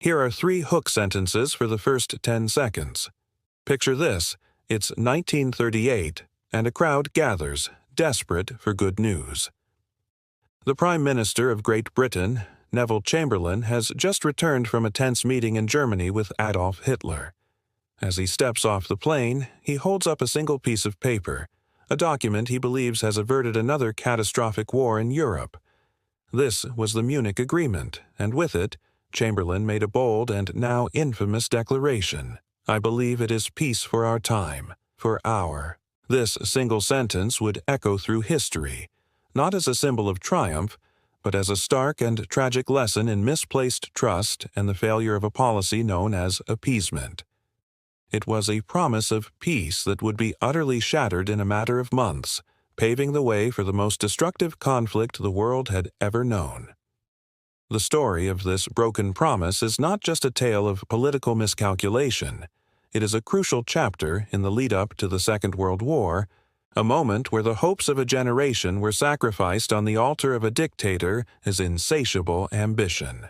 Here are 3 hook sentences for the first 10 seconds. Picture this: it's 1938, and a crowd gathers, desperate for good news. The Prime Minister of Great Britain, Neville Chamberlain, has just returned from a tense meeting in Germany with Adolf Hitler. As he steps off the plane, he holds up a single piece of paper, a document he believes has averted another catastrophic war in Europe. This was the Munich Agreement, and with it, Chamberlain made a bold and now infamous declaration: "I believe it is peace for our time, for our." This single sentence would echo through history, not as a symbol of triumph, but as a stark and tragic lesson in misplaced trust and the failure of a policy known as appeasement. It was a promise of peace that would be utterly shattered in a matter of months, paving the way for the most destructive conflict the world had ever known. The story of this broken promise is not just a tale of political miscalculation. It is a crucial chapter in the lead-up to the Second World War, a moment where the hopes of a generation were sacrificed on the altar of a dictator, his insatiable ambition.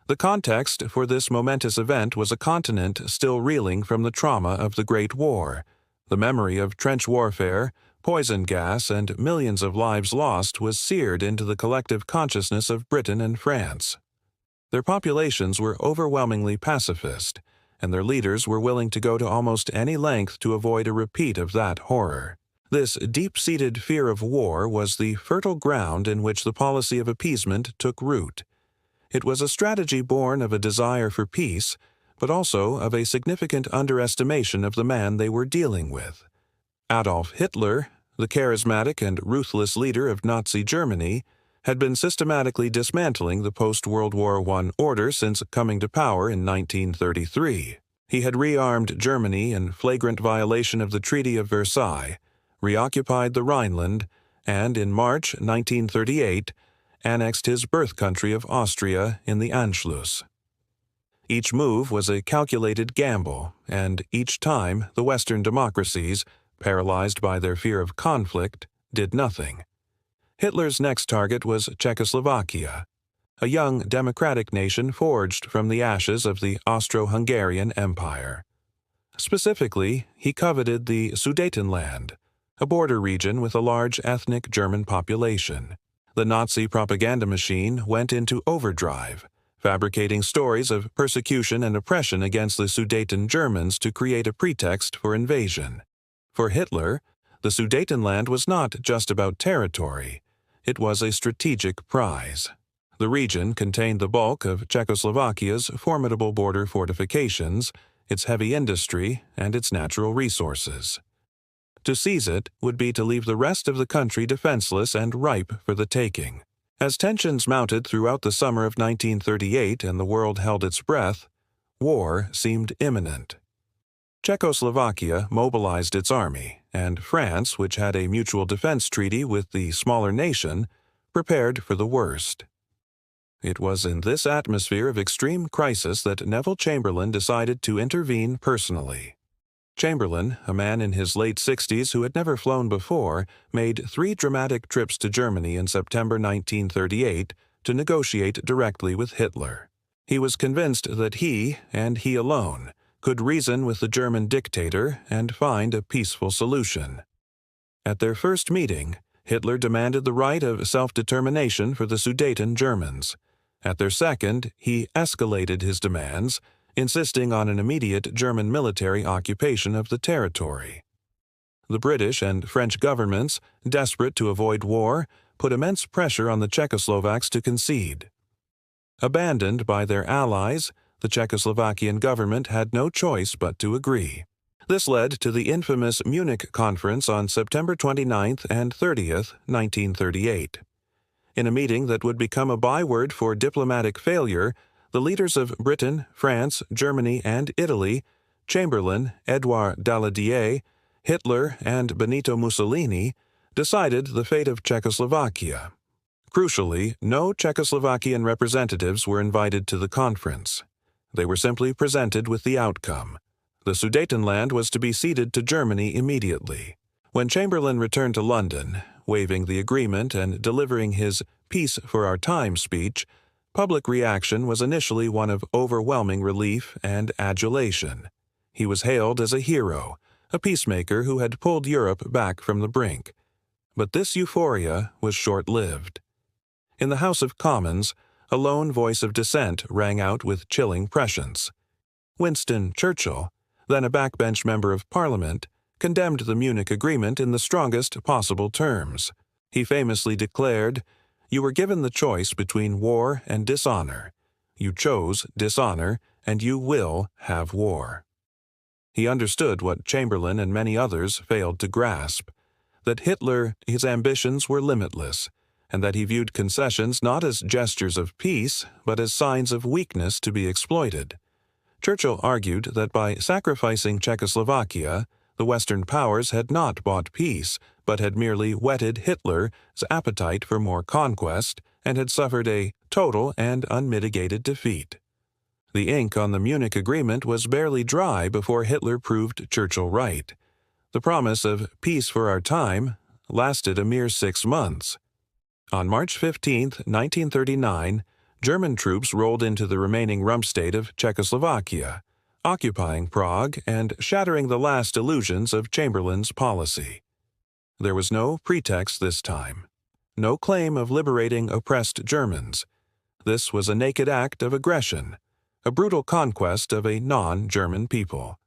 The context for this momentous event was a continent still reeling from the trauma of the Great War. The memory of trench warfare, poison gas, and millions of lives lost was seared into the collective consciousness of Britain and France. Their populations were overwhelmingly pacifist, and their leaders were willing to go to almost any length to avoid a repeat of that horror. This deep-seated fear of war was the fertile ground in which the policy of appeasement took root. It was a strategy born of a desire for peace, but also of a significant underestimation of the man they were dealing with. Adolf Hitler, the charismatic and ruthless leader of Nazi Germany, had been systematically dismantling the post-World War I order since coming to power in 1933. He had rearmed Germany in flagrant violation of the Treaty of Versailles, reoccupied the Rhineland, and in March 1938, annexed his birth country of Austria in the Anschluss. Each move was a calculated gamble, and each time the Western democracies, paralyzed by their fear of conflict, did nothing. Hitler's next target was Czechoslovakia, a young democratic nation forged from the ashes of the Austro-Hungarian Empire. Specifically, he coveted the Sudetenland, a border region with a large ethnic German population. The Nazi propaganda machine went into overdrive, fabricating stories of persecution and oppression against the Sudeten Germans to create a pretext for invasion. For Hitler, the Sudetenland was not just about territory. It was a strategic prize. The region contained the bulk of Czechoslovakia's formidable border fortifications, its heavy industry, and its natural resources. To seize it would be to leave the rest of the country defenseless and ripe for the taking. As tensions mounted throughout the summer of 1938 and the world held its breath, war seemed imminent. Czechoslovakia mobilized its army, and France, which had a mutual defense treaty with the smaller nation, prepared for the worst. It was in this atmosphere of extreme crisis that Neville Chamberlain decided to intervene personally. Chamberlain, a man in his late 60s who had never flown before, made 3 dramatic trips to Germany in September 1938 to negotiate directly with Hitler. He was convinced that he, and he alone, could reason with the German dictator and find a peaceful solution. At their first meeting, Hitler demanded the right of self-determination for the Sudeten Germans. At their second, he escalated his demands, insisting on an immediate German military occupation of the territory. The British and French governments, desperate to avoid war, put immense pressure on the Czechoslovaks to concede. Abandoned by their allies, the Czechoslovakian government had no choice but to agree. This led to the infamous Munich Conference on September 29th and 30th, 1938. In a meeting that would become a byword for diplomatic failure, the leaders of Britain, France, Germany, and Italy, Chamberlain, Édouard Daladier, Hitler, and Benito Mussolini, decided the fate of Czechoslovakia. Crucially, no Czechoslovakian representatives were invited to the conference. They were simply presented with the outcome. The Sudetenland was to be ceded to Germany immediately. When Chamberlain returned to London, waving the agreement and delivering his "Peace for Our Time" speech, Public reaction was initially one of overwhelming relief and adulation. He was hailed as a hero, a peacemaker who had pulled Europe back from the brink. But this euphoria was short-lived. In the House of Commons, a lone voice of dissent rang out with chilling prescience. Winston Churchill, then a backbench member of Parliament, condemned the Munich Agreement in the strongest possible terms. He famously declared, "You were given the choice between war and dishonor. You chose dishonor, and you will have war." He understood what Chamberlain and many others failed to grasp, that his ambitions were limitless, and that he viewed concessions not as gestures of peace, but as signs of weakness to be exploited. Churchill argued that by sacrificing Czechoslovakia, the Western powers had not bought peace, but had merely whetted Hitler's appetite for more conquest and had suffered a total and unmitigated defeat. The ink on the Munich Agreement was barely dry before Hitler proved Churchill right. The promise of peace for our time lasted a mere 6 months. On March 15, 1939, German troops rolled into the remaining rump state of Czechoslovakia, occupying Prague and shattering the last illusions of Chamberlain's policy. There was no pretext this time, no claim of liberating oppressed Germans. This was a naked act of aggression, a brutal conquest of a non-German people.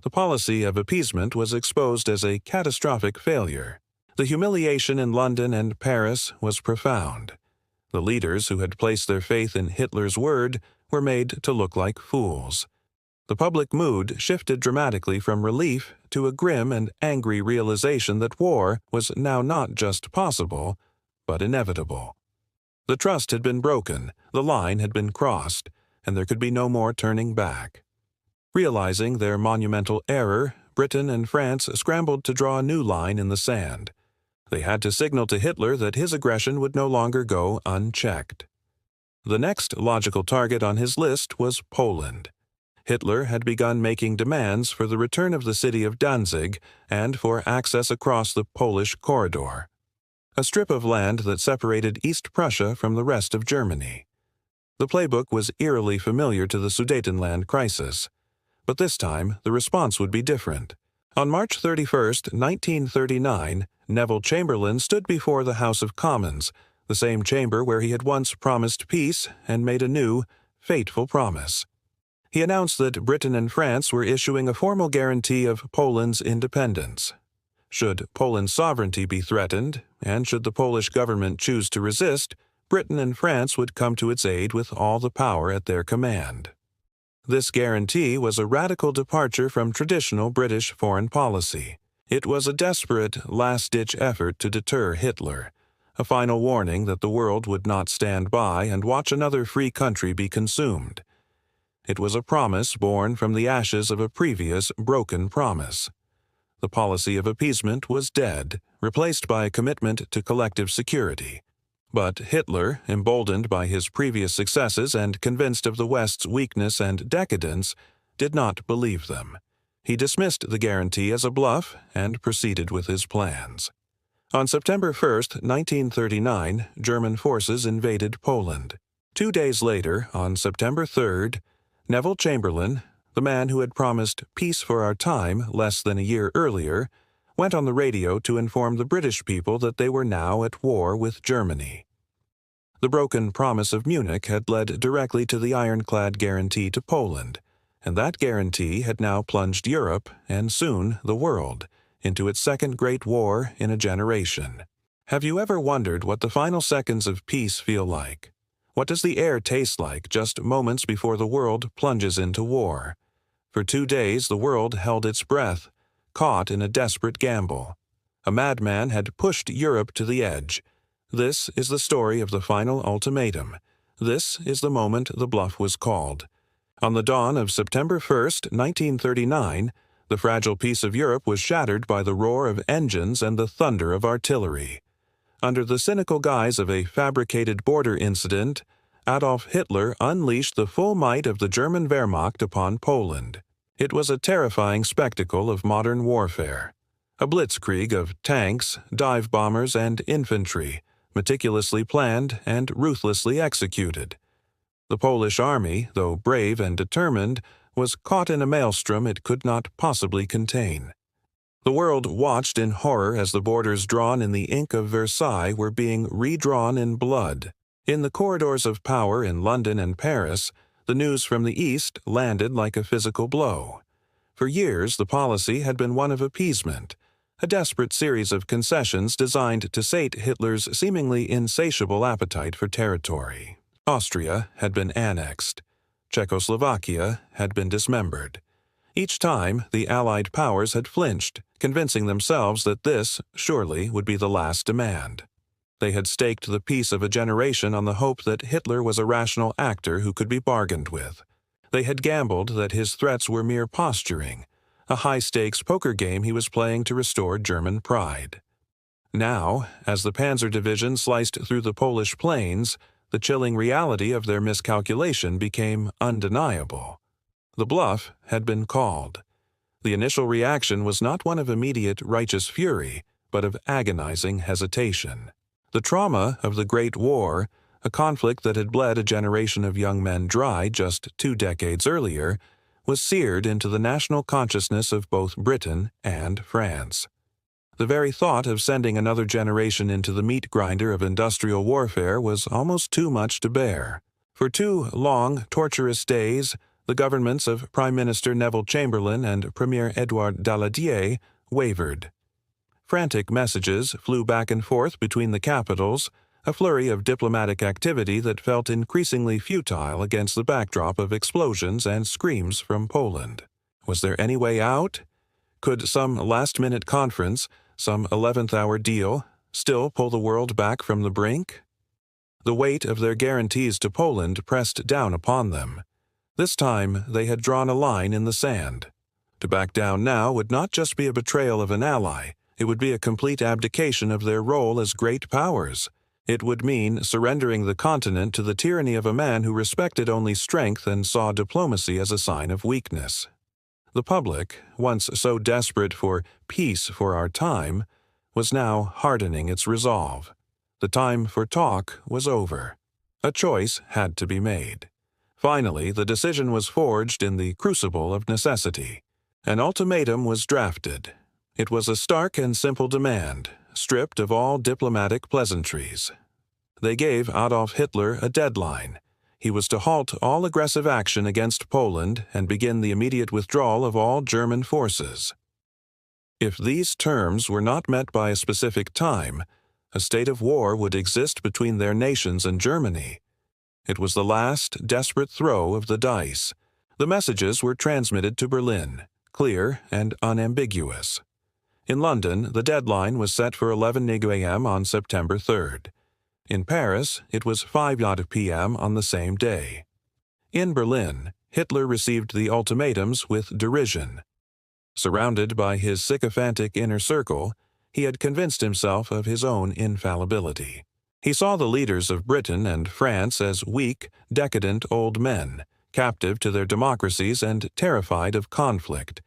The policy of appeasement was exposed as a catastrophic failure. The humiliation in London and Paris was profound. The leaders who had placed their faith in Hitler's word were made to look like fools. The public mood shifted dramatically from relief to a grim and angry realization that war was now not just possible, but inevitable. The trust had been broken, the line had been crossed, and there could be no more turning back. Realizing their monumental error, Britain and France scrambled to draw a new line in the sand. They had to signal to Hitler that his aggression would no longer go unchecked. The next logical target on his list was Poland. Hitler had begun making demands for the return of the city of Danzig and for access across the Polish corridor, a strip of land that separated East Prussia from the rest of Germany. The playbook was eerily familiar to the Sudetenland crisis, but this time the response would be different. On March 31, 1939, Neville Chamberlain stood before the House of Commons, the same chamber where he had once promised peace and made a new, fateful promise. He announced that Britain and France were issuing a formal guarantee of Poland's independence. Should Poland's sovereignty be threatened, and should the Polish government choose to resist, Britain and France would come to its aid with all the power at their command. This guarantee was a radical departure from traditional British foreign policy. It was a desperate, last-ditch effort to deter Hitler, a final warning that the world would not stand by and watch another free country be consumed. It was a promise born from the ashes of a previous broken promise. The policy of appeasement was dead, replaced by a commitment to collective security. But Hitler, emboldened by his previous successes and convinced of the West's weakness and decadence, did not believe them. He dismissed the guarantee as a bluff and proceeded with his plans. On September 1, 1939, German forces invaded Poland. 2 days later, on September 3, Neville Chamberlain, the man who had promised peace for our time less than a year earlier, went on the radio to inform the British people that they were now at war with Germany. The broken promise of Munich had led directly to the ironclad guarantee to Poland, and that guarantee had now plunged Europe, and soon the world, into its second great war in a generation. Have you ever wondered what the final seconds of peace feel like? What does the air taste like just moments before the world plunges into war? For 2 days the world held its breath, caught in a desperate gamble. A madman had pushed Europe to the edge. This is the story of the final ultimatum. This is the moment the bluff was called. On the dawn of September 1, 1939, the fragile peace of Europe was shattered by the roar of engines and the thunder of artillery. Under the cynical guise of a fabricated border incident, Adolf Hitler unleashed the full might of the German Wehrmacht upon Poland. It was a terrifying spectacle of modern warfare. A blitzkrieg of tanks, dive bombers, and infantry, meticulously planned and ruthlessly executed. The Polish army, though brave and determined, was caught in a maelstrom it could not possibly contain. The world watched in horror as the borders drawn in the ink of Versailles were being redrawn in blood. In the corridors of power in London and Paris, the news from the East landed like a physical blow. For years, the policy had been one of appeasement, a desperate series of concessions designed to sate Hitler's seemingly insatiable appetite for territory. Austria had been annexed. Czechoslovakia had been dismembered. Each time, the Allied powers had flinched, convincing themselves that this, surely, would be the last demand. They had staked the peace of a generation on the hope that Hitler was a rational actor who could be bargained with. They had gambled that his threats were mere posturing, a high-stakes poker game he was playing to restore German pride. Now, as the Panzer Division sliced through the Polish plains, the chilling reality of their miscalculation became undeniable. The bluff had been called. The initial reaction was not one of immediate righteous fury, but of agonizing hesitation. The trauma of the Great War, a conflict that had bled a generation of young men dry just 2 decades earlier, was seared into the national consciousness of both Britain and France. The very thought of sending another generation into the meat grinder of industrial warfare was almost too much to bear. For 2 long, torturous days, the governments of Prime Minister Neville Chamberlain and Premier Édouard Daladier wavered. Frantic messages flew back and forth between the capitals, a flurry of diplomatic activity that felt increasingly futile against the backdrop of explosions and screams from Poland. Was there any way out? Could some last-minute conference, some 11th-hour deal, still pull the world back from the brink? The weight of their guarantees to Poland pressed down upon them. This time they had drawn a line in the sand. To back down now would not just be a betrayal of an ally, it would be a complete abdication of their role as great powers. It would mean surrendering the continent to the tyranny of a man who respected only strength and saw diplomacy as a sign of weakness. The public, once so desperate for peace for our time, was now hardening its resolve. The time for talk was over. A choice had to be made. Finally, the decision was forged in the crucible of necessity. An ultimatum was drafted. It was a stark and simple demand, stripped of all diplomatic pleasantries. They gave Adolf Hitler a deadline. He was to halt all aggressive action against Poland and begin the immediate withdrawal of all German forces. If these terms were not met by a specific time, a state of war would exist between their nations and Germany. It was the last desperate throw of the dice. The messages were transmitted to Berlin, clear and unambiguous. In London, the deadline was set for 11 a.m. on September 3rd. In Paris, it was 5 p.m. on the same day. In Berlin, Hitler received the ultimatums with derision. Surrounded by his sycophantic inner circle, he had convinced himself of his own infallibility. He saw the leaders of Britain and France as weak, decadent old men, captive to their democracies and terrified of conflict.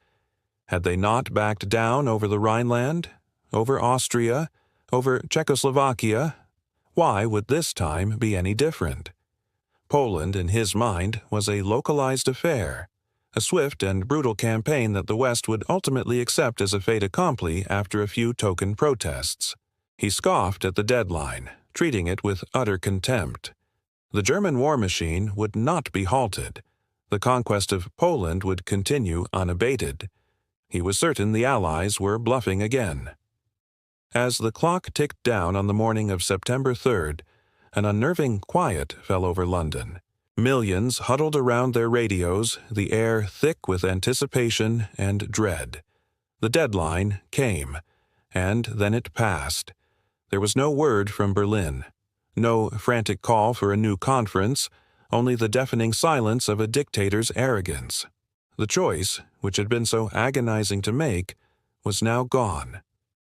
Had they not backed down over the Rhineland, over Austria, over Czechoslovakia? Why would this time be any different? Poland, in his mind, was a localized affair, a swift and brutal campaign that the West would ultimately accept as a fait accompli after a few token protests. He scoffed at the deadline, treating it with utter contempt. The German war machine would not be halted. The conquest of Poland would continue unabated. He was certain the Allies were bluffing again. As the clock ticked down on the morning of September 3rd, an unnerving quiet fell over London. Millions huddled around their radios, the air thick with anticipation and dread. The deadline came, and then it passed. There was no word from Berlin, no frantic call for a new conference, only the deafening silence of a dictator's arrogance. The choice, which had been so agonizing to make, was now gone.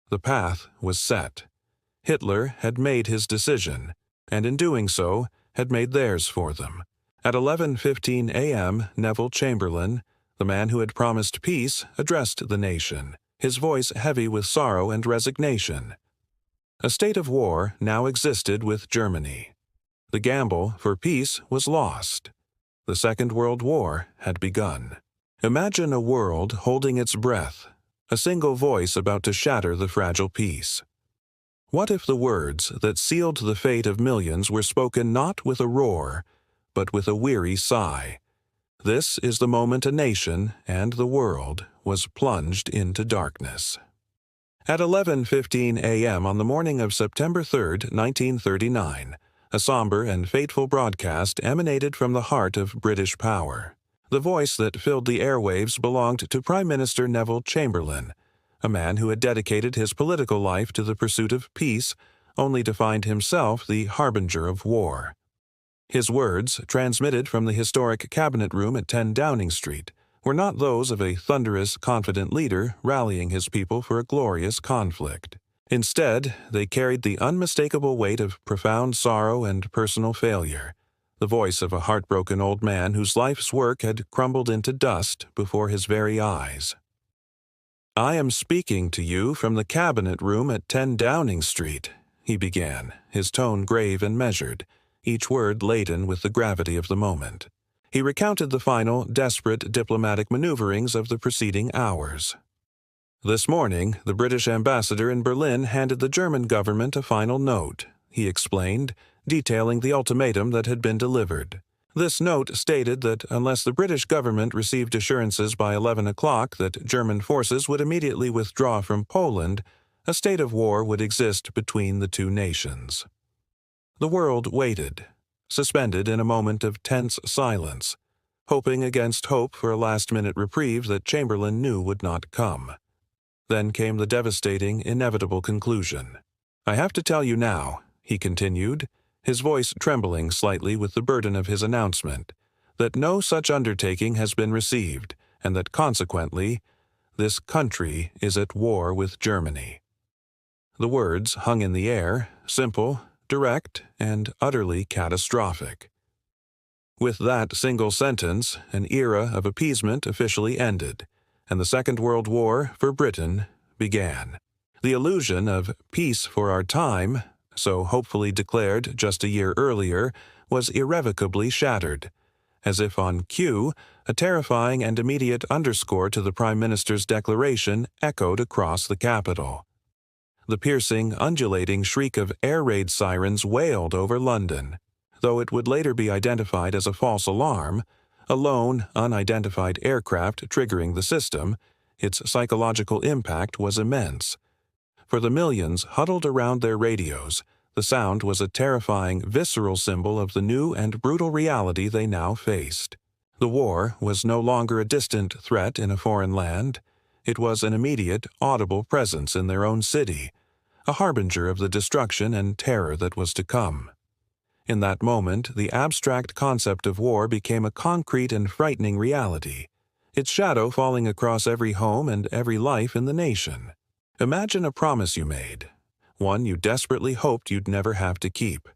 The path was set. Hitler had made his decision, and in doing so, had made theirs for them. At 11:15 a.m., Neville Chamberlain, the man who had promised peace, addressed the nation, his voice heavy with sorrow and resignation. A state of war now existed with Germany. The gamble for peace was lost. The Second World War had begun. Imagine a world holding its breath, a single voice about to shatter the fragile peace. What if the words that sealed the fate of millions were spoken not with a roar, but with a weary sigh? This is the moment a nation and the world was plunged into darkness. At 11:15 a.m. on the morning of September 3, 1939, a somber and fateful broadcast emanated from the heart of British power. The voice that filled the airwaves belonged to Prime Minister Neville Chamberlain, a man who had dedicated his political life to the pursuit of peace, only to find himself the harbinger of war. His words, transmitted from the historic Cabinet Room at 10 Downing Street, were not those of a thunderous, confident leader rallying his people for a glorious conflict. Instead, they carried the unmistakable weight of profound sorrow and personal failure, the voice of a heartbroken old man whose life's work had crumbled into dust before his very eyes. "I am speaking to you from the Cabinet Room at 10 Downing Street," he began, his tone grave and measured, each word laden with the gravity of the moment. He recounted the final, desperate diplomatic maneuverings of the preceding hours. "This morning, the British ambassador in Berlin handed the German government a final note," he explained, detailing the ultimatum that had been delivered. This note stated that unless the British government received assurances by 11 o'clock that German forces would immediately withdraw from Poland, a state of war would exist between the two nations. The world waited, suspended in a moment of tense silence, hoping against hope for a last-minute reprieve that Chamberlain knew would not come. Then came the devastating, inevitable conclusion. "I have to tell you now," he continued, his voice trembling slightly with the burden of his announcement, "that no such undertaking has been received, and that consequently, this country is at war with Germany." The words hung in the air, simple, direct, and utterly catastrophic. With that single sentence, an era of appeasement officially ended, and the Second World War for Britain began. The illusion of peace for our time, so hopefully declared just a year earlier, was irrevocably shattered. As if on cue, a terrifying and immediate underscore to the Prime Minister's declaration echoed across the capital. The piercing, undulating shriek of air raid sirens wailed over London. Though it would later be identified as a false alarm, a lone, unidentified aircraft triggering the system, its psychological impact was immense. For the millions huddled around their radios, the sound was a terrifying, visceral symbol of the new and brutal reality they now faced. The war was no longer a distant threat in a foreign land. It was an immediate, audible presence in their own city, a harbinger of the destruction and terror that was to come. In that moment, the abstract concept of war became a concrete and frightening reality, its shadow falling across every home and every life in the nation. Imagine a promise you made, one you desperately hoped you'd never have to keep.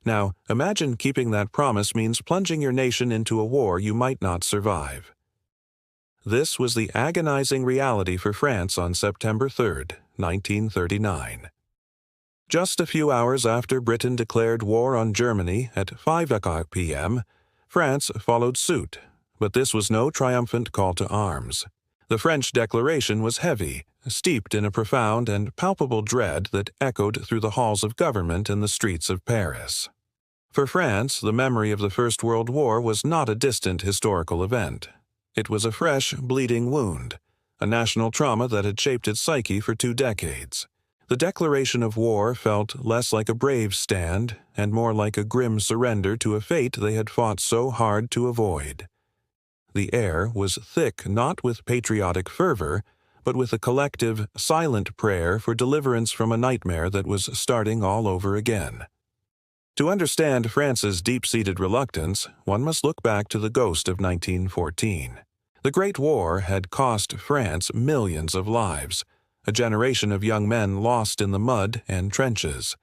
Now, imagine keeping that promise means plunging your nation into a war you might not survive. This was the agonizing reality for France on September 3, 1939. Just a few hours after Britain declared war on Germany at 5 o'clock p.m., France followed suit, but this was no triumphant call to arms. The French declaration was heavy, steeped in a profound and palpable dread that echoed through the halls of government and the streets of Paris. For France, the memory of the First World War was not a distant historical event. It was a fresh, bleeding wound, a national trauma that had shaped its psyche for 2 decades. The declaration of war felt less like a brave stand and more like a grim surrender to a fate they had fought so hard to avoid. The air was thick not with patriotic fervor, but with a collective, silent prayer for deliverance from a nightmare that was starting all over again. To understand France's deep-seated reluctance, one must look back to the ghost of 1914. The Great War had cost France millions of lives, a generation of young men lost in the mud and trenches.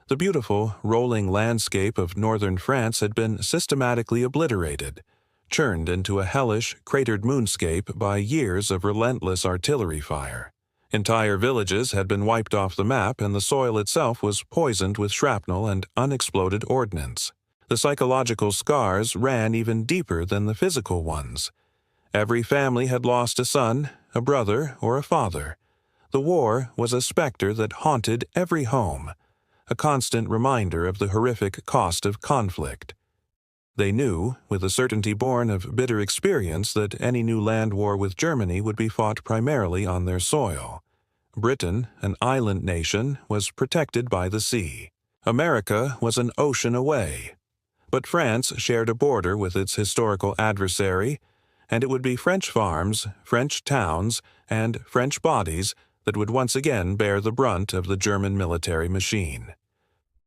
The beautiful, rolling landscape of northern France had been systematically obliterated, churned into a hellish, cratered moonscape by years of relentless artillery fire. Entire villages had been wiped off the map, and the soil itself was poisoned with shrapnel and unexploded ordnance. The psychological scars ran even deeper than the physical ones. Every family had lost a son, a brother, or a father. The war was a specter that haunted every home, a constant reminder of the horrific cost of conflict. They knew, with a certainty born of bitter experience, that any new land war with Germany would be fought primarily on their soil. Britain, an island nation, was protected by the sea. America was an ocean away. But France shared a border with its historical adversary, and it would be French farms, French towns, and French bodies that would once again bear the brunt of the German military machine.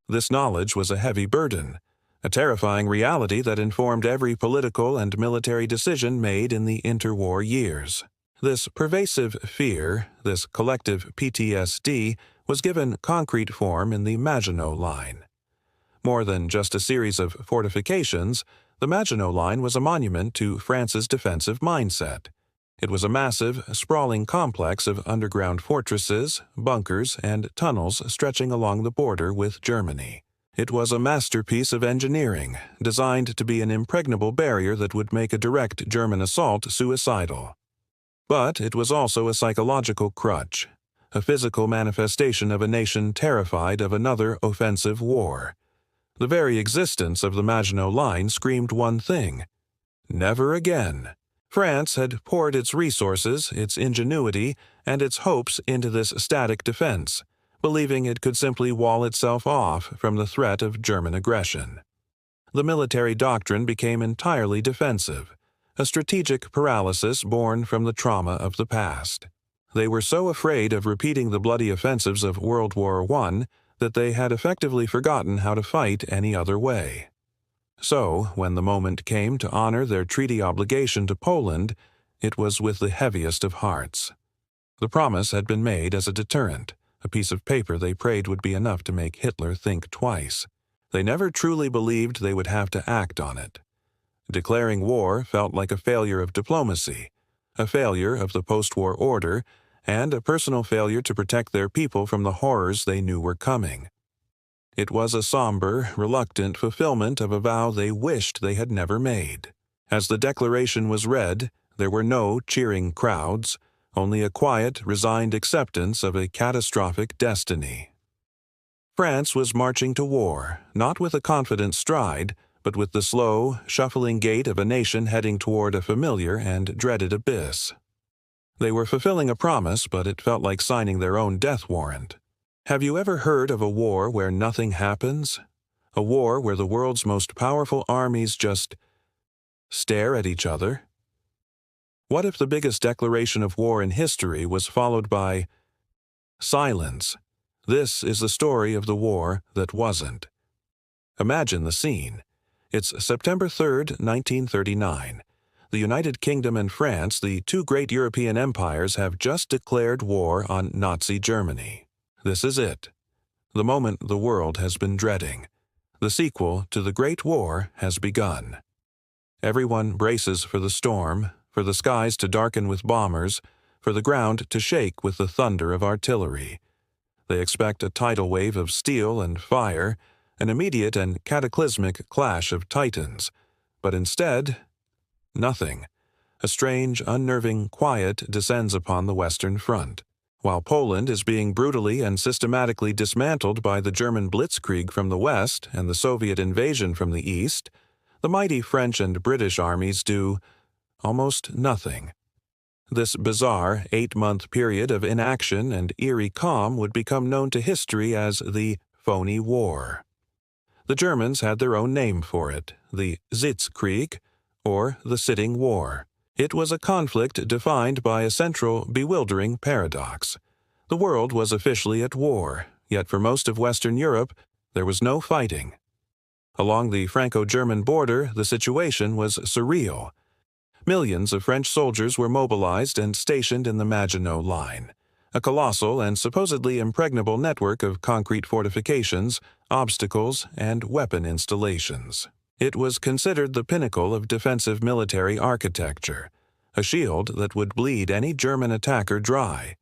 This knowledge was a heavy burden, a terrifying reality that informed every political and military decision made in the interwar years. This pervasive fear, this collective PTSD, was given concrete form in the Maginot Line. More than just a series of fortifications, the Maginot Line was a monument to France's defensive mindset. It was a massive, sprawling complex of underground fortresses, bunkers, and tunnels stretching along the border with Germany. It was a masterpiece of engineering, designed to be an impregnable barrier that would make a direct German assault suicidal. But it was also a psychological crutch, a physical manifestation of a nation terrified of another offensive war. The very existence of the Maginot Line screamed one thing: never again. France had poured its resources, its ingenuity, and its hopes into this static defense, believing it could simply wall itself off from the threat of German aggression. The military doctrine became entirely defensive, a strategic paralysis born from the trauma of the past. They were so afraid of repeating the bloody offensives of World War I that they had effectively forgotten how to fight any other way. So, when the moment came to honor their treaty obligation to Poland, it was with the heaviest of hearts. The promise had been made as a deterrent, a piece of paper they prayed would be enough to make Hitler think twice. They never truly believed they would have to act on it. Declaring war felt like a failure of diplomacy, a failure of the post-war order, and a personal failure to protect their people from the horrors they knew were coming. It was a somber, reluctant fulfillment of a vow they wished they had never made. As the declaration was read, there were no cheering crowds, only a quiet, resigned acceptance of a catastrophic destiny. France was marching to war, not with a confident stride, but with the slow, shuffling gait of a nation heading toward a familiar and dreaded abyss. They were fulfilling a promise, but it felt like signing their own death warrant. Have you ever heard of a war where nothing happens? A war where the world's most powerful armies just stare at each other? What if the biggest declaration of war in history was followed by silence? This is the story of the war that wasn't. Imagine the scene. It's September 3rd, 1939. The United Kingdom and France, the two great European empires, have just declared war on Nazi Germany. This is it. The moment the world has been dreading. The sequel to the Great War has begun. Everyone braces for the storm, for the skies to darken with bombers, for the ground to shake with the thunder of artillery. They expect a tidal wave of steel and fire, an immediate and cataclysmic clash of titans. But instead, nothing. A strange, unnerving quiet descends upon the Western Front. While Poland is being brutally and systematically dismantled by the German blitzkrieg from the west and the Soviet invasion from the east, the mighty French and British armies do almost nothing. This bizarre 8-month period of inaction and eerie calm would become known to history as the Phoney War. The Germans had their own name for it, the Sitzkrieg, or the Sitting War. It was a conflict defined by a central, bewildering paradox. The world was officially at war, yet for most of Western Europe, there was no fighting. Along the Franco-German border, the situation was surreal. Millions of French soldiers were mobilized and stationed in the Maginot Line, a colossal and supposedly impregnable network of concrete fortifications, obstacles, and weapon installations. It was considered the pinnacle of defensive military architecture, a shield that would bleed any German attacker dry.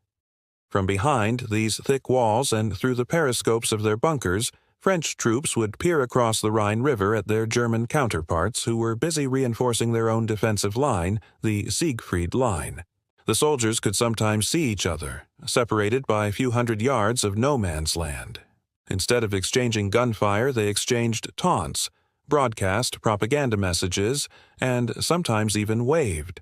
From behind these thick walls and through the periscopes of their bunkers, French troops would peer across the Rhine River at their German counterparts who were busy reinforcing their own defensive line, the Siegfried Line. The soldiers could sometimes see each other, separated by a few hundred yards of no man's land. Instead of exchanging gunfire, they exchanged taunts, broadcast propaganda messages, and sometimes even waved.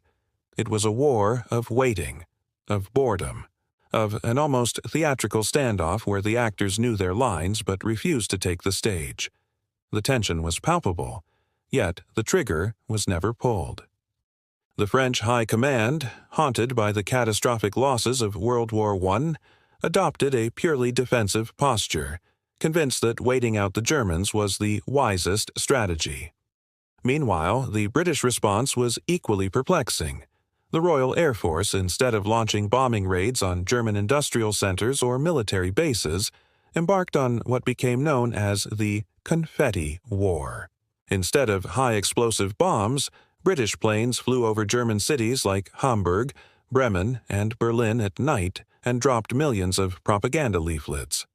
It was a war of waiting, of boredom, of an almost theatrical standoff where the actors knew their lines but refused to take the stage. The tension was palpable, yet the trigger was never pulled. The French High Command, haunted by the catastrophic losses of World War I, adopted a purely defensive posture, convinced that waiting out the Germans was the wisest strategy. Meanwhile, the British response was equally perplexing. The Royal Air Force, instead of launching bombing raids on German industrial centers or military bases, embarked on what became known as the Confetti War. Instead of high-explosive bombs, British planes flew over German cities like Hamburg, Bremen, and Berlin at night and dropped millions of propaganda leaflets.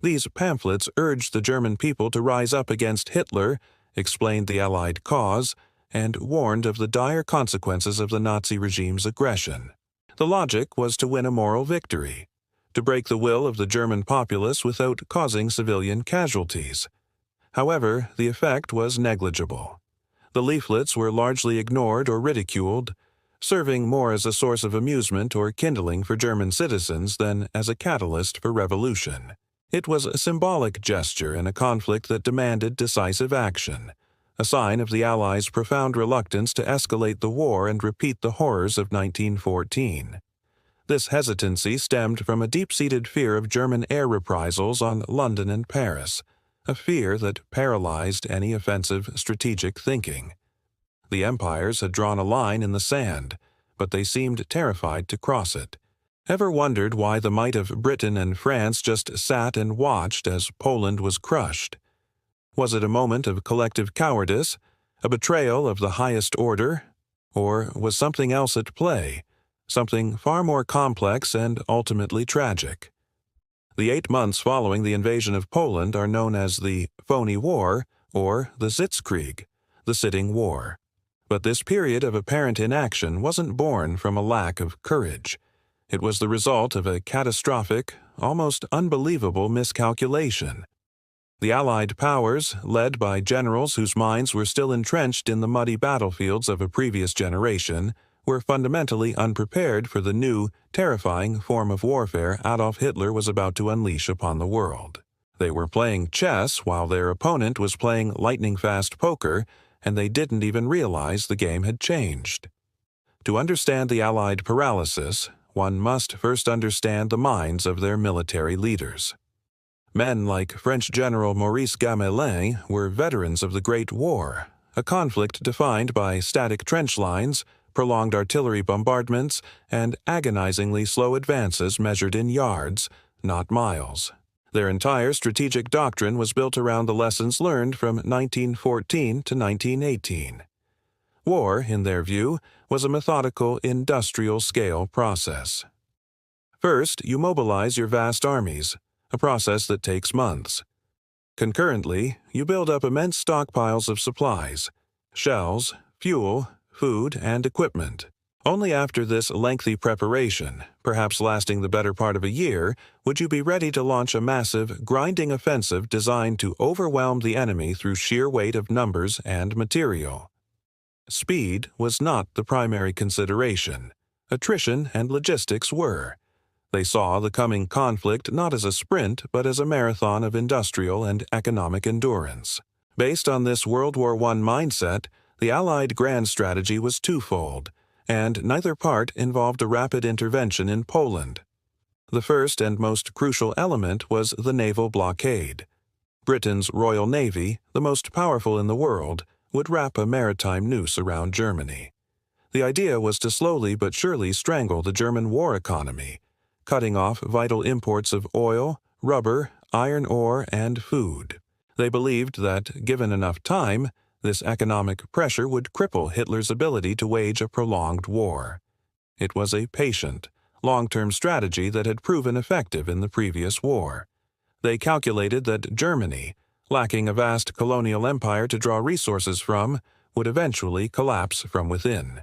These pamphlets urged the German people to rise up against Hitler, explained the Allied cause, and warned of the dire consequences of the Nazi regime's aggression. The logic was to win a moral victory, to break the will of the German populace without causing civilian casualties. However, the effect was negligible. The leaflets were largely ignored or ridiculed, serving more as a source of amusement or kindling for German citizens than as a catalyst for revolution. It was a symbolic gesture in a conflict that demanded decisive action, a sign of the Allies' profound reluctance to escalate the war and repeat the horrors of 1914. This hesitancy stemmed from a deep-seated fear of German air reprisals on London and Paris, a fear that paralyzed any offensive strategic thinking. The empires had drawn a line in the sand, but they seemed terrified to cross it. Ever wondered why the might of Britain and France just sat and watched as Poland was crushed? Was it a moment of collective cowardice, a betrayal of the highest order, or was something else at play, something far more complex and ultimately tragic? The 8 months following the invasion of Poland are known as the Phoney War or the Sitzkrieg, the Sitting War. But this period of apparent inaction wasn't born from a lack of courage. It was the result of a catastrophic, almost unbelievable miscalculation. The Allied powers, led by generals whose minds were still entrenched in the muddy battlefields of a previous generation, were fundamentally unprepared for the new, terrifying form of warfare Adolf Hitler was about to unleash upon the world. They were playing chess while their opponent was playing lightning-fast poker, and they didn't even realize the game had changed. To understand the Allied paralysis, one must first understand the minds of their military leaders. Men like French General Maurice Gamelin were veterans of the Great War, a conflict defined by static trench lines, prolonged artillery bombardments, and agonizingly slow advances measured in yards, not miles. Their entire strategic doctrine was built around the lessons learned from 1914 to 1918. War, in their view, was a methodical, industrial-scale process. First, you mobilize your vast armies, a process that takes months. Concurrently, you build up immense stockpiles of supplies, shells, fuel, food, and equipment. Only after this lengthy preparation, perhaps lasting the better part of a year, would you be ready to launch a massive, grinding offensive designed to overwhelm the enemy through sheer weight of numbers and material. Speed was not the primary consideration. Attrition and logistics were. They saw the coming conflict not as a sprint, but as a marathon of industrial and economic endurance. Based on this World War I mindset, the Allied grand strategy was twofold, and neither part involved a rapid intervention in Poland. The first and most crucial element was the naval blockade. Britain's Royal Navy, the most powerful in the world, would wrap a maritime noose around Germany. The idea was to slowly but surely strangle the German war economy, cutting off vital imports of oil, rubber, iron ore, and food. They believed that, given enough time, this economic pressure would cripple Hitler's ability to wage a prolonged war. It was a patient, long-term strategy that had proven effective in the previous war. They calculated that Germany, lacking a vast colonial empire to draw resources from, would eventually collapse from within.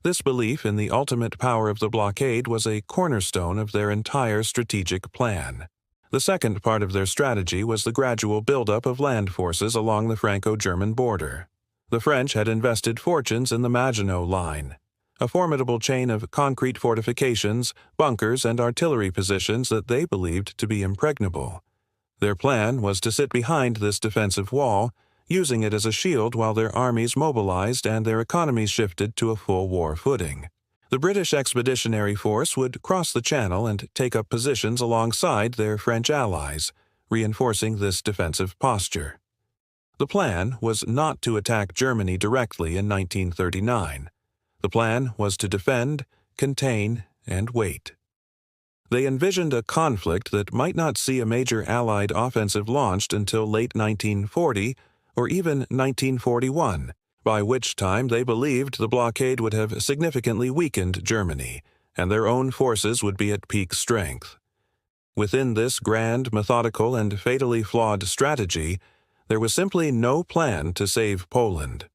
This belief in the ultimate power of the blockade was a cornerstone of their entire strategic plan. The second part of their strategy was the gradual buildup of land forces along the Franco-German border. The French had invested fortunes in the Maginot Line, a formidable chain of concrete fortifications, bunkers, and artillery positions that they believed to be impregnable. Their plan was to sit behind this defensive wall, using it as a shield while their armies mobilized and their economies shifted to a full war footing. The British Expeditionary Force would cross the Channel and take up positions alongside their French allies, reinforcing this defensive posture. The plan was not to attack Germany directly in 1939. The plan was to defend, contain, and wait. They envisioned a conflict that might not see a major Allied offensive launched until late 1940 or even 1941, by which time they believed the blockade would have significantly weakened Germany, and their own forces would be at peak strength. Within this grand, methodical, and fatally flawed strategy, there was simply no plan to save Poland.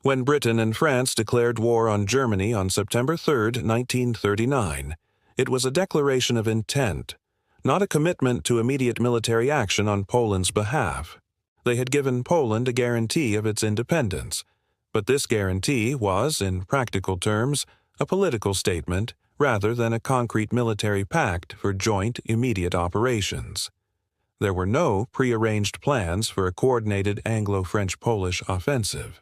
When Britain and France declared war on Germany on September 3, 1939, it was a declaration of intent, not a commitment to immediate military action on Poland's behalf. They had given Poland a guarantee of its independence, but this guarantee was, in practical terms, a political statement rather than a concrete military pact for joint, immediate operations. There were no prearranged plans for a coordinated Anglo-French-Polish offensive.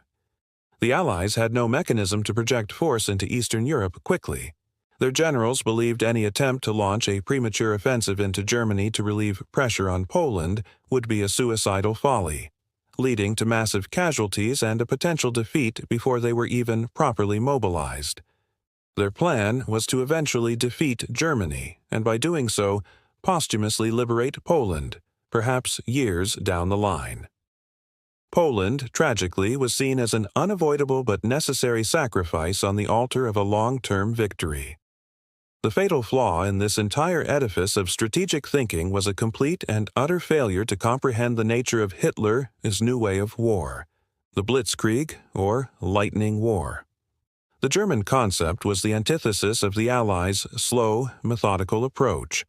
The Allies had no mechanism to project force into Eastern Europe quickly. Their generals believed any attempt to launch a premature offensive into Germany to relieve pressure on Poland would be a suicidal folly, leading to massive casualties and a potential defeat before they were even properly mobilized. Their plan was to eventually defeat Germany, and by doing so, posthumously liberate Poland, perhaps years down the line. Poland, tragically, was seen as an unavoidable but necessary sacrifice on the altar of a long-term victory. The fatal flaw in this entire edifice of strategic thinking was a complete and utter failure to comprehend the nature of Hitler's new way of war, the Blitzkrieg, or lightning war. The German concept was the antithesis of the Allies' slow, methodical approach.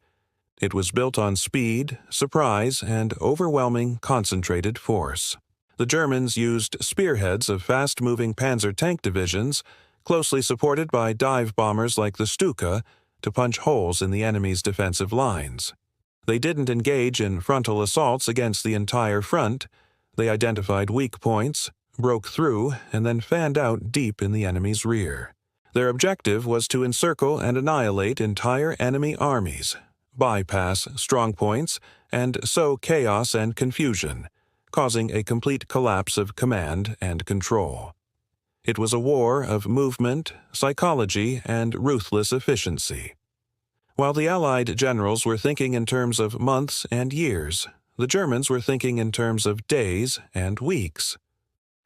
It was built on speed, surprise, and overwhelming concentrated force. The Germans used spearheads of fast-moving panzer tank divisions, closely supported by dive bombers like the Stuka, to punch holes in the enemy's defensive lines. They didn't engage in frontal assaults against the entire front. They identified weak points, broke through, and then fanned out deep in the enemy's rear. Their objective was to encircle and annihilate entire enemy armies, bypass strong points, and sow chaos and confusion, causing a complete collapse of command and control. It was a war of movement, psychology, and ruthless efficiency. While the Allied generals were thinking in terms of months and years, the Germans were thinking in terms of days and weeks.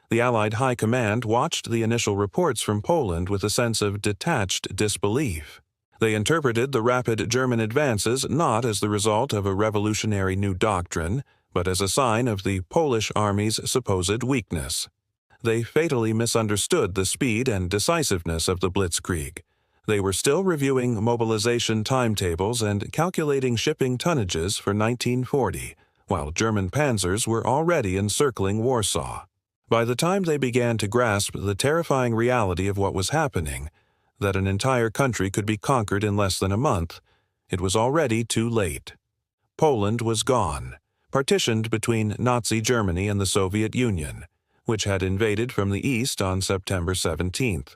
The Allied High Command watched the initial reports from Poland with a sense of detached disbelief. They interpreted the rapid German advances not as the result of a revolutionary new doctrine, but as a sign of the Polish army's supposed weakness. They fatally misunderstood the speed and decisiveness of the Blitzkrieg. They were still reviewing mobilization timetables and calculating shipping tonnages for 1940, while German panzers were already encircling Warsaw. By the time they began to grasp the terrifying reality of what was happening, that an entire country could be conquered in less than a month, it was already too late. Poland was gone, partitioned between Nazi Germany and the Soviet Union, which had invaded from the east on September 17th.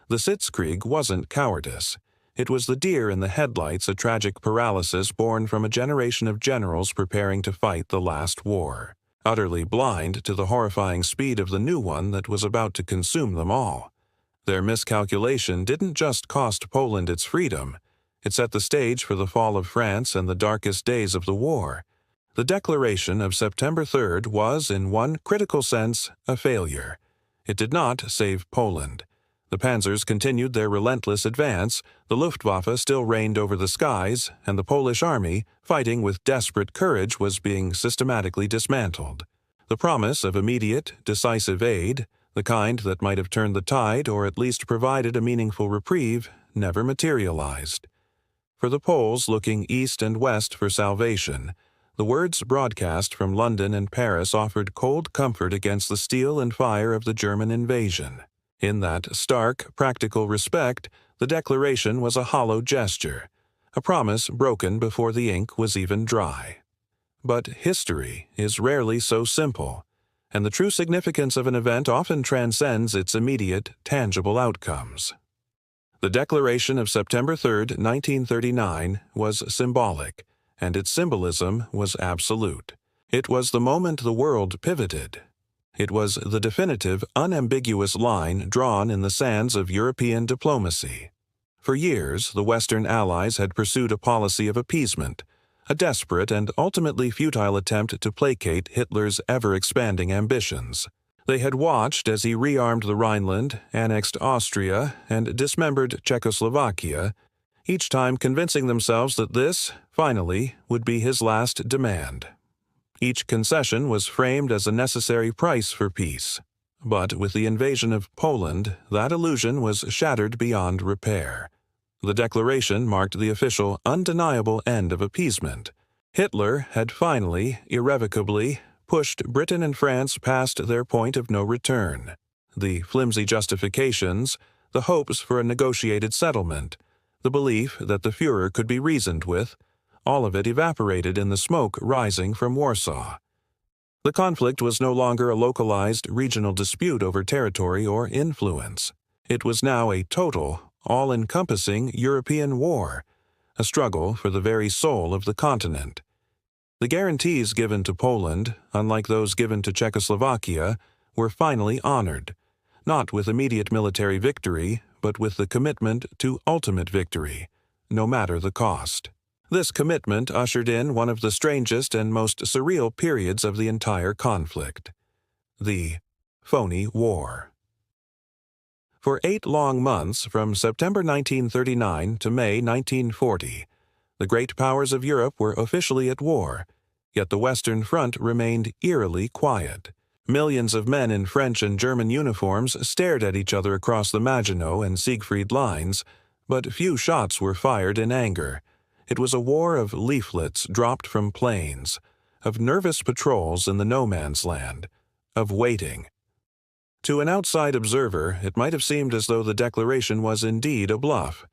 The Sitzkrieg wasn't cowardice. It was the deer in the headlights, a tragic paralysis born from a generation of generals preparing to fight the last war, utterly blind to the horrifying speed of the new one that was about to consume them all. Their miscalculation didn't just cost Poland its freedom. It set the stage for the fall of France and the darkest days of the war. The declaration of September 3rd was, in one critical sense, a failure. It did not save Poland. The panzers continued their relentless advance, the Luftwaffe still reigned over the skies, and the Polish army, fighting with desperate courage, was being systematically dismantled. The promise of immediate, decisive aid, the kind that might have turned the tide or at least provided a meaningful reprieve, never materialized. For the Poles looking east and west for salvation, the words broadcast from London and Paris offered cold comfort against the steel and fire of the German invasion. In that stark, practical respect, the declaration was a hollow gesture, a promise broken before the ink was even dry. But history is rarely so simple, and the true significance of an event often transcends its immediate, tangible outcomes. The Declaration of September 3, 1939, was symbolic, and its symbolism was absolute. It was the moment the world pivoted. It was the definitive, unambiguous line drawn in the sands of European diplomacy. For years, the Western Allies had pursued a policy of appeasement, a desperate and ultimately futile attempt to placate Hitler's ever-expanding ambitions. They had watched as he rearmed the Rhineland, annexed Austria, and dismembered Czechoslovakia, each time convincing themselves that this, finally, would be his last demand. Each concession was framed as a necessary price for peace. But with the invasion of Poland, that illusion was shattered beyond repair. The declaration marked the official, undeniable end of appeasement. Hitler had finally, irrevocably, pushed Britain and France past their point of no return. The flimsy justifications, the hopes for a negotiated settlement, the belief that the Führer could be reasoned with, all of it evaporated in the smoke rising from Warsaw. The conflict was no longer a localized regional dispute over territory or influence. It was now a total, all-encompassing European war, a struggle for the very soul of the continent. The guarantees given to Poland, unlike those given to Czechoslovakia, were finally honored, not with immediate military victory, but with the commitment to ultimate victory, no matter the cost. This commitment ushered in one of the strangest and most surreal periods of the entire conflict: the Phoney War. For 8 long months, from September 1939 to May 1940, the great powers of Europe were officially at war, yet the Western Front remained eerily quiet. Millions of men in French and German uniforms stared at each other across the Maginot and Siegfried lines, but few shots were fired in anger. It was a war of leaflets dropped from planes, of nervous patrols in the no-man's land, of waiting. To an outside observer, it might have seemed as though the declaration was indeed a bluff,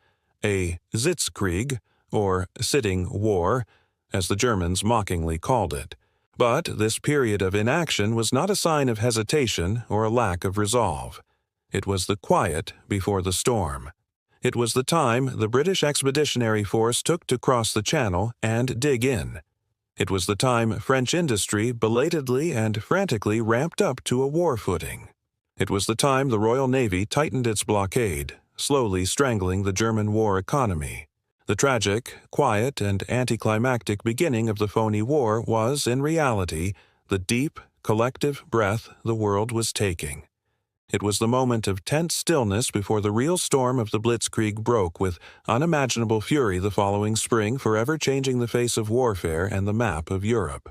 a Sitzkrieg, or sitting war, as the Germans mockingly called it. But this period of inaction was not a sign of hesitation or a lack of resolve. It was the quiet before the storm. It was the time the British Expeditionary Force took to cross the Channel and dig in. It was the time French industry belatedly and frantically ramped up to a war footing. It was the time the Royal Navy tightened its blockade, slowly strangling the German war economy. The tragic, quiet, and anticlimactic beginning of the Phoney War was, in reality, the deep, collective breath the world was taking. It was the moment of tense stillness before the real storm of the Blitzkrieg broke with unimaginable fury the following spring, forever changing the face of warfare and the map of Europe.